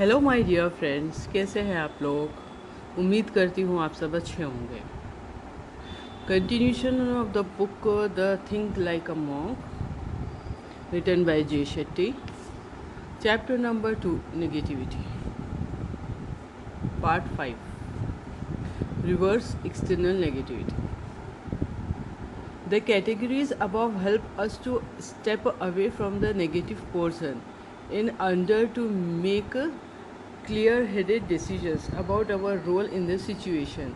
Hello my dear friends, कैसे हैं आप लोग। उम्मीद करती हूँ आप सब अच्छे होंगे। Continuation of the book the think like a monk written by Jay Shetty. Chapter number 2, negativity, part 5, reverse external negativity. The categories above help us to step away from the negative person in order to make clear-headed decisions about our role in the situation.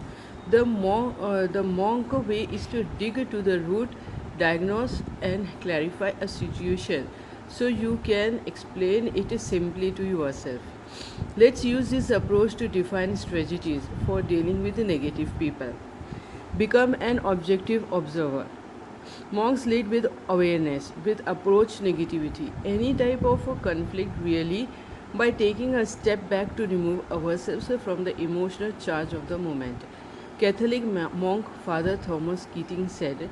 The monk way is to dig to the root, diagnose and clarify a situation so you can explain it simply to yourself. Let's use this approach to define strategies for dealing with the negative people. Become an objective observer. Monks lead with awareness, with approach negativity, any type of a conflict really, by taking a step back to remove ourselves from the emotional charge of the moment. Catholic monk Father Thomas Keating said,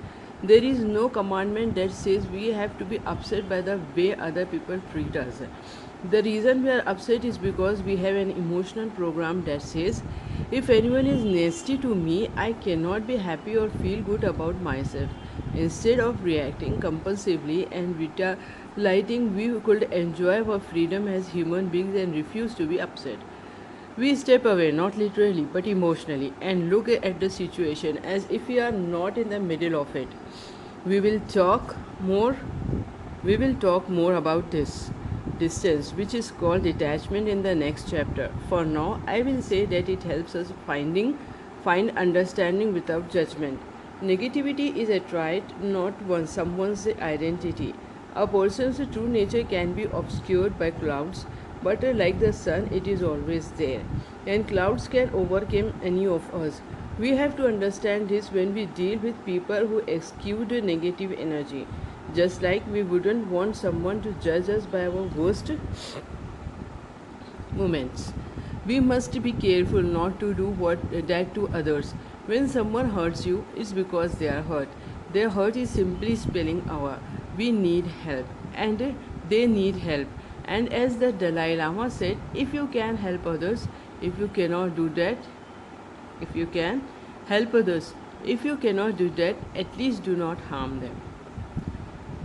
there is no commandment that says we have to be upset by the way other people treat us. The reason we are upset is because we have an emotional program that says, if anyone is nasty to me, I cannot be happy or feel good about myself. Instead of reacting compulsively and retaliating, we could enjoy our freedom as human beings and refuse to be upset. We step away, not literally but emotionally, and look at the situation as if we are not in the middle of it. We will talk more we will talk more about this distance, which is called detachment, in the next chapter. For now, I will say that it helps us find understanding without judgment. Negativity is a trait, not someone's identity. A person's true nature can be obscured by clouds, but like the sun, it is always there, and clouds can overcome any of us. We have to understand this when we deal with people who exude negative energy. Just like we wouldn't want someone to judge us by our worst moments. We must be careful not to do that to others. When someone hurts you, it's because they are hurt. Their hurt is simply spelling our we need help, and they need help. And as the Dalai Lama said, if you can help others, if you cannot do that, if you can help others, if you cannot do that, at least do not harm them.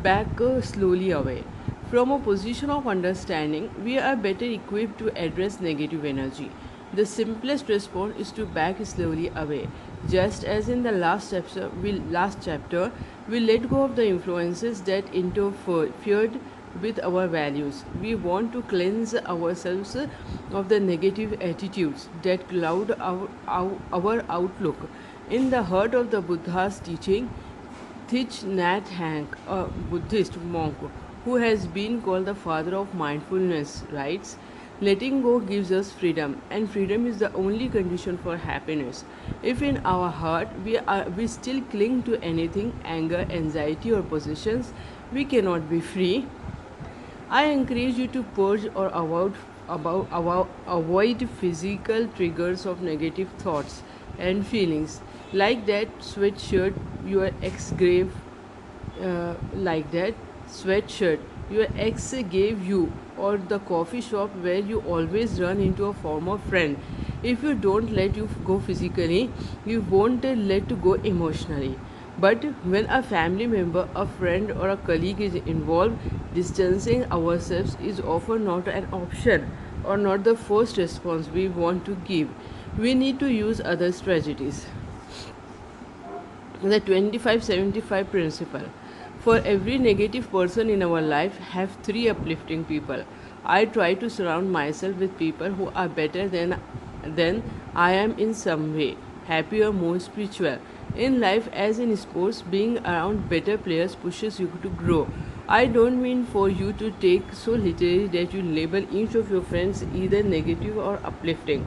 Back slowly away. From a position of understanding, we are better equipped to address negative energy. The simplest response is to back slowly away. Just as in the last chapter, we let go of the influences that interfered with our values. We want to cleanse ourselves of the negative attitudes that cloud our outlook. In the heart of the Buddha's teaching, Thich Nhat Hanh, a Buddhist monk who has been called the father of mindfulness, writes, letting go gives us freedom, and freedom is the only condition for happiness. If in our heart we still cling to anything, anger, anxiety, or possessions, we cannot be free. I encourage you to purge or avoid physical triggers of negative thoughts and feelings, like that sweatshirt your ex gave, like that sweatshirt your ex gave you, or the coffee shop where you always run into a former friend. If you don't let you go physically, you won't let go emotionally. But when a family member, a friend, or a colleague is involved, distancing ourselves is often not an option or not the first response we want to give. We need to use other strategies. The 25-75 principle. For every negative person in our life, have three uplifting people. I try to surround myself with people who are better than I am in some way, happier, more spiritual. In life as in sports, being around better players pushes you to grow. I don't mean for you to take so literally that you label each of your friends either negative or uplifting,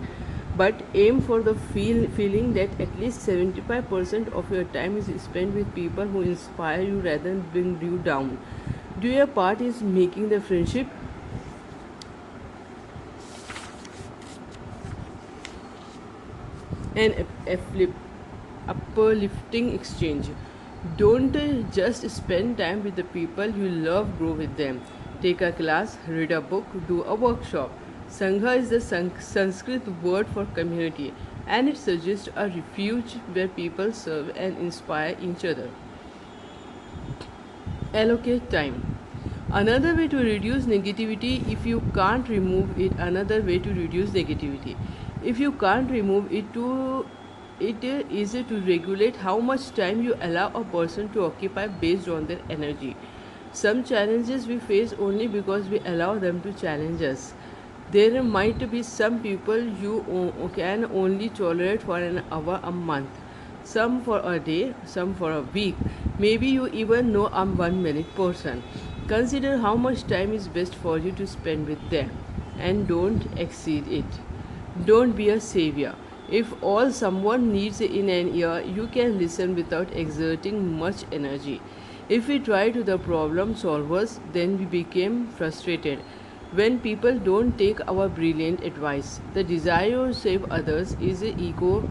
but aim for the feeling that at least 75% of your time is spent with people who inspire you rather than bring you down. Do your part is making the friendship an uplifting exchange. Don't just spend time with the people you love, grow with them. Take a class, read a book, do a workshop. Sangha is the Sanskrit word for community, and it suggests a refuge where people serve and inspire each other. Allocate time. Another way to reduce negativity, if you can't remove it, another way to reduce negativity, if you can't remove it, it is to regulate how much time you allow a person to occupy based on their energy. Some challenges we face only because we allow them to challenge us. There might be some people you can only tolerate for an hour a month, some for a day, some for a week. Maybe you even know a 1 minute person. Consider how much time is best for you to spend with them and don't exceed it. Don't be a savior. If all someone needs in an year, you can listen without exerting much energy. If we try to the problem solvers, then we become frustrated. When people don't take our brilliant advice, the desire to save others is ego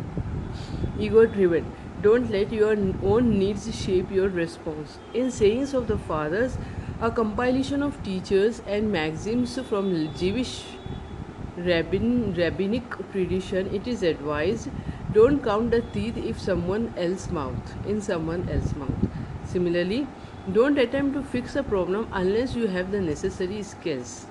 driven. Don't let your own needs shape your response. In Sayings of the Fathers, a compilation of teachers and maxims from Jewish rabbinic tradition, it is advised, don't count the teeth if someone else mouth in someone else's mouth. Similarly, don't attempt to fix a problem unless you have the necessary skills.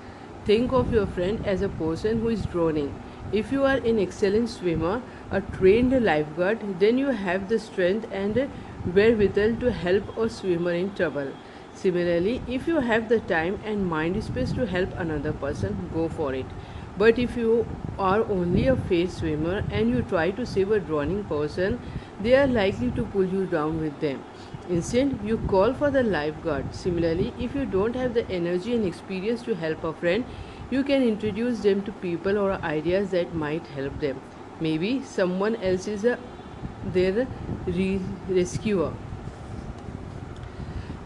Think of your friend as a person who is drowning. If you are an excellent swimmer, a trained lifeguard, then you have the strength and wherewithal to help a swimmer in trouble. Similarly, if you have the time and mind space to help another person, go for it. But if you are only a fair swimmer and you try to save a drowning person, they are likely to pull you down with them. Instead, you call for the lifeguard. Similarly, if you don't have the energy and experience to help a friend, you can introduce them to people or ideas that might help them. Maybe someone else is their rescuer.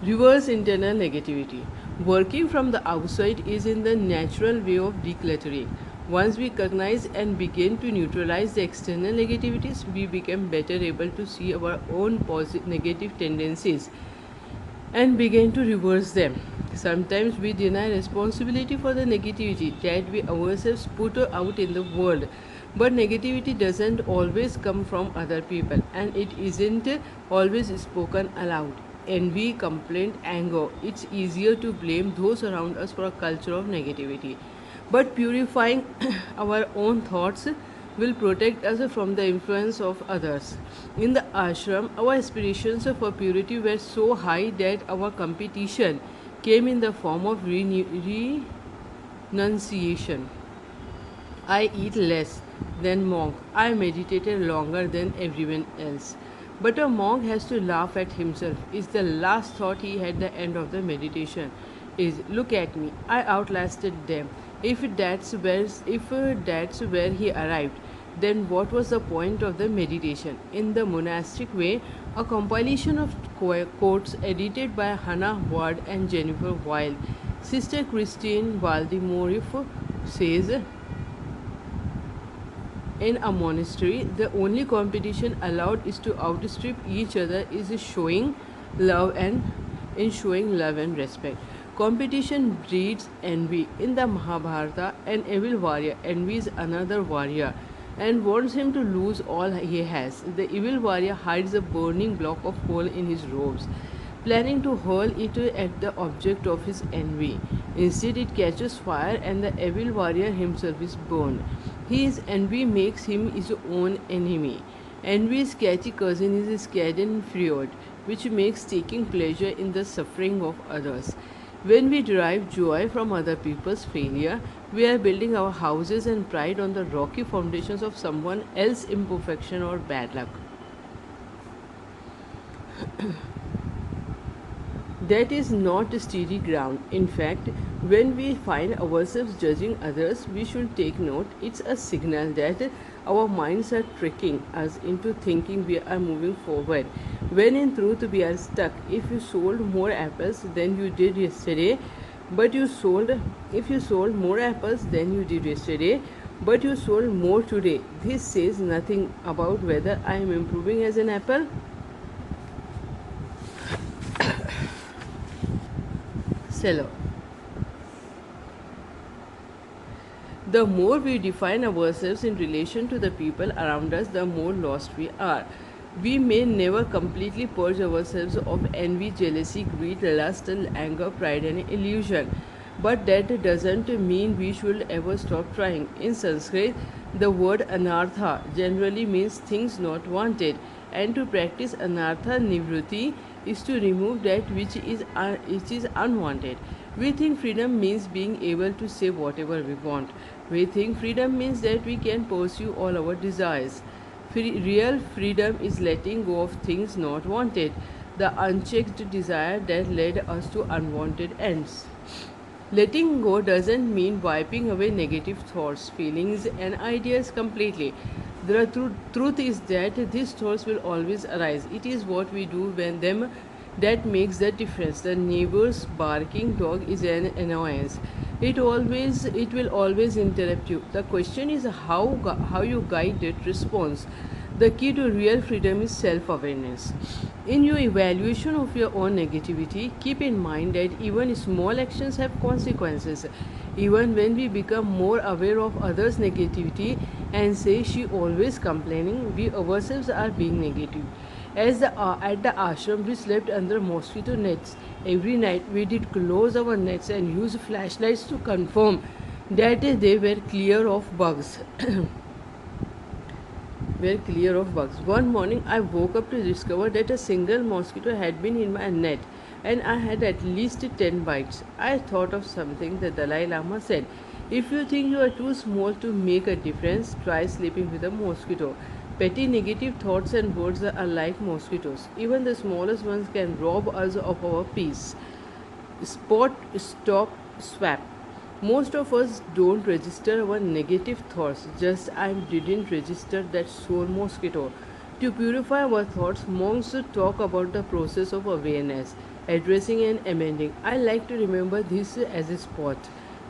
Reverse internal negativity. Working from the outside is in the natural way of decluttering. Once we recognize and begin to neutralize the external negativities, we become better able to see our own negative tendencies and begin to reverse them. Sometimes we deny responsibility for the negativity that we ourselves put out in the world. But negativity doesn't always come from other people, and it isn't always spoken aloud. Envy, complaint, anger, it's easier to blame those around us for a culture of negativity. But purifying our own thoughts will protect us from the influence of others. In the ashram, our aspirations for purity were so high that our competition came in the form of renunciation. I eat less than monk. I meditated longer than everyone else. But a monk has to laugh at himself. Is the last thought he had at the end of the meditation is, look at me, I outlasted them. If that's where he arrived, then what was the point of the meditation? In the monastic way, a compilation of quotes edited by Hannah Ward and Jennifer Wilde. Sister Christine Waldemorif says, in a monastery, the only competition allowed is to outstrip each other is showing love and respect. Competition breeds envy. In the Mahabharata, an evil warrior envies another warrior and wants him to lose all he has. The evil warrior hides a burning block of coal in his robes, planning to hurl it at the object of his envy. Instead, it catches fire and the evil warrior himself is burned. His envy makes him his own enemy. Envy's catchy cousin is schadenfreude, which makes taking pleasure in the suffering of others. When we derive joy from other people's failure, we are building our houses and pride on the rocky foundations of someone else's imperfection or bad luck. That is not steady ground. In fact, when we find ourselves judging others, we should take note. It's a signal that our minds are tricking us into thinking we are moving forward, when in truth we are stuck. If you sold more apples than you did yesterday, but you sold if you sold more apples than you did yesterday, but you sold more today, this says nothing about whether I am improving as an apple. Seller. The more we define ourselves in relation to the people around us, the more lost we are. We may never completely purge ourselves of envy, jealousy, greed, lust, anger, pride, and illusion. But that doesn't mean we should ever stop trying. In Sanskrit, the word anartha generally means things not wanted, and to practice anartha nivruti is to remove that which is unwanted. We think freedom means being able to say whatever we want. We think freedom means that we can pursue all our desires. Real freedom is letting go of things not wanted, the unchecked desire that led us to unwanted ends. Letting go doesn't mean wiping away negative thoughts, feelings, and ideas completely. The truth is that these thoughts will always arise. It is what we do when them that makes the difference. The neighbor's barking dog is an annoyance. It will always interrupt you. The question is how you guide that response. The key to real freedom is self awareness. In your evaluation of your own negativity, keep in mind that even small actions have consequences. Even when we become more aware of others' negativity and say she always complaining, we ourselves are being negative. At the ashram, we slept under mosquito nets. Every night, we did close our nets and use flashlights to confirm that they were clear of bugs. Were clear of bugs. One morning, I woke up to discover that a single mosquito had been in my net and I had at least 10 bites. I thought of something the Dalai Lama said. If you think you are too small to make a difference, try sleeping with a mosquito. Petty negative thoughts and words are like mosquitoes. Even the smallest ones can rob us of our peace. Spot, stop, swap. Most of us don't register our negative thoughts, just I didn't register that soul mosquito. To purify our thoughts, monks talk about the process of awareness, addressing and amending. I like to remember this as a spot.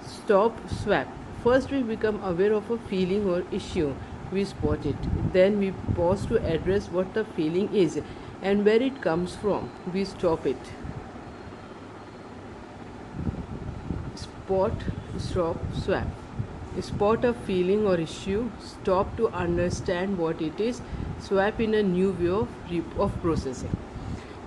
Stop, swap. First, we become aware of a feeling or issue. We spot it. Then, we pause to address what the feeling is and where it comes from. We stop it. Spot, stop, swap. Spot a feeling or issue, stop to understand what it is, swap in a new way of processing.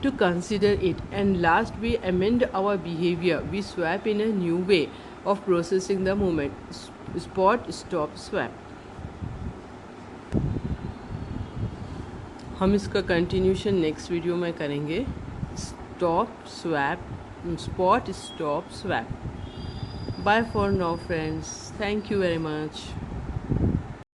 To consider it, and last, we amend our behavior. We swap in a new way of processing the moment. Spot, stop, swap. हम इसका continuation next video में करेंगे. Stop swap, spot stop swap. Bye for now, friends. Thank you very much.